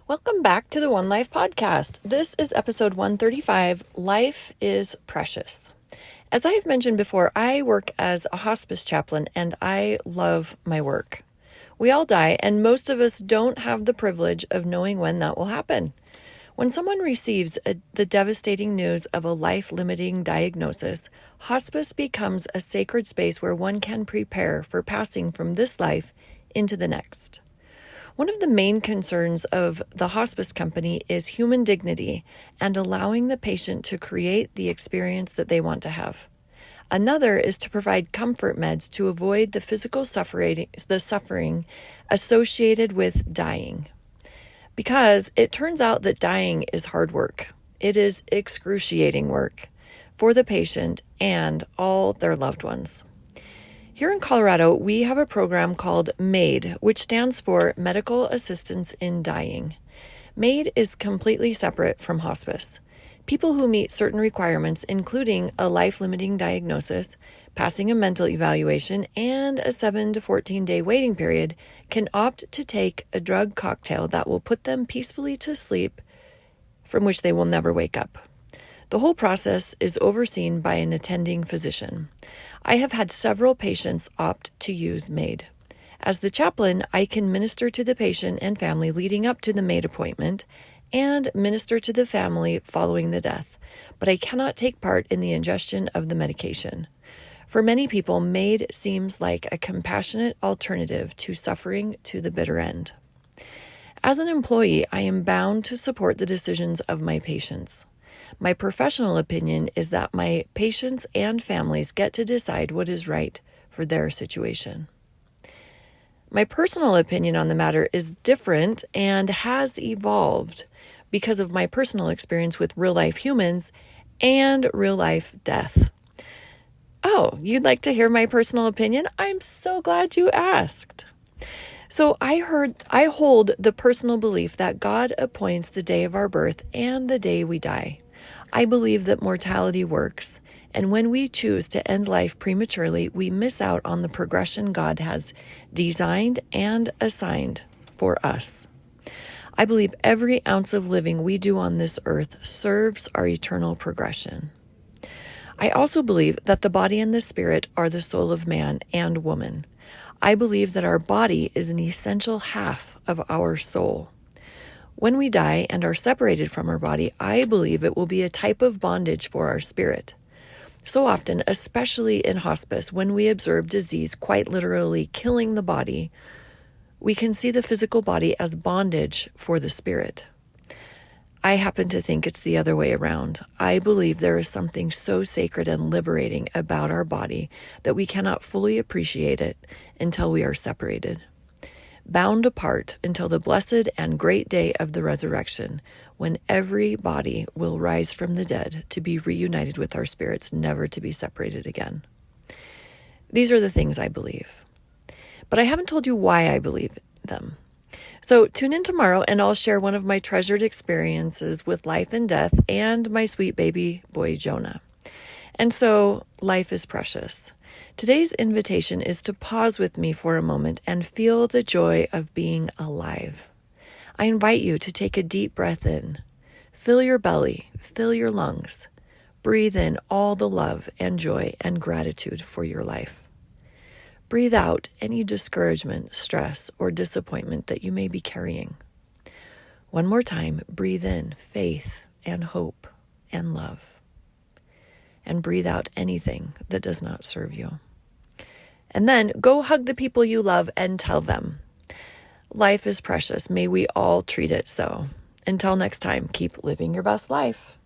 Welcome back to the One Life podcast. This is episode 135, Life is Precious. As I have mentioned before, I work as a hospice chaplain and I love my work. We all die, and most of us don't have the privilege of knowing when that will happen. When someone receives the devastating news of a life-limiting diagnosis, hospice becomes a sacred space where one can prepare for passing from this life into the next. One of the main concerns of the hospice company is human dignity and allowing the patient to create the experience that they want to have. Another is to provide comfort meds to avoid the physical suffering associated with dying. Because it turns out that dying is hard work. It is excruciating work for the patient and all their loved ones. Here in Colorado, we have a program called MAID, which stands for Medical Assistance in Dying. MAID is completely separate from hospice. People who meet certain requirements, including a life-limiting diagnosis, passing a mental evaluation, and a 7 to 14-day waiting period, can opt to take a drug cocktail that will put them peacefully to sleep, from which they will never wake up. The whole process is overseen by an attending physician. I have had several patients opt to use MAID. As the chaplain, I can minister to the patient and family leading up to the MAID appointment and minister to the family following the death, but I cannot take part in the ingestion of the medication. For many people, MAID seems like a compassionate alternative to suffering to the bitter end. As an employee, I am bound to support the decisions of my patients. My professional opinion is that my patients and families get to decide what is right for their situation. My personal opinion on the matter is different and has evolved because of my personal experience with real-life humans and real-life death. Oh, you'd like to hear my personal opinion? I'm so glad you asked. So I hold the personal belief that God appoints the day of our birth and the day we die. I believe that mortality works, and when we choose to end life prematurely, we miss out on the progression God has designed and assigned for us. I believe every ounce of living we do on this earth serves our eternal progression. I also believe that the body and the spirit are the soul of man and woman. I believe that our body is an essential half of our soul. When we die and are separated from our body, I believe it will be a type of bondage for our spirit. So often, especially in hospice, when we observe disease quite literally killing the body, we can see the physical body as bondage for the spirit. I happen to think it's the other way around. I believe there is something so sacred and liberating about our body that we cannot fully appreciate it until we are separated. Bound apart until the blessed and great day of the resurrection, when every body will rise from the dead to be reunited with our spirits, never to be separated again. These are the things I believe. But I haven't told you why I believe them. So tune in tomorrow and I'll share one of my treasured experiences with life and death and my sweet baby boy Jonah. And so life is precious. Today's invitation is to pause with me for a moment and feel the joy of being alive. I invite you to take a deep breath in. Fill your belly, fill your lungs. Breathe in all the love and joy and gratitude for your life. Breathe out any discouragement, stress, or disappointment that you may be carrying. One more time, breathe in faith and hope and love. And breathe out anything that does not serve you. And then go hug the people you love and tell them, life is precious. May we all treat it so. Until next time, keep living your best life.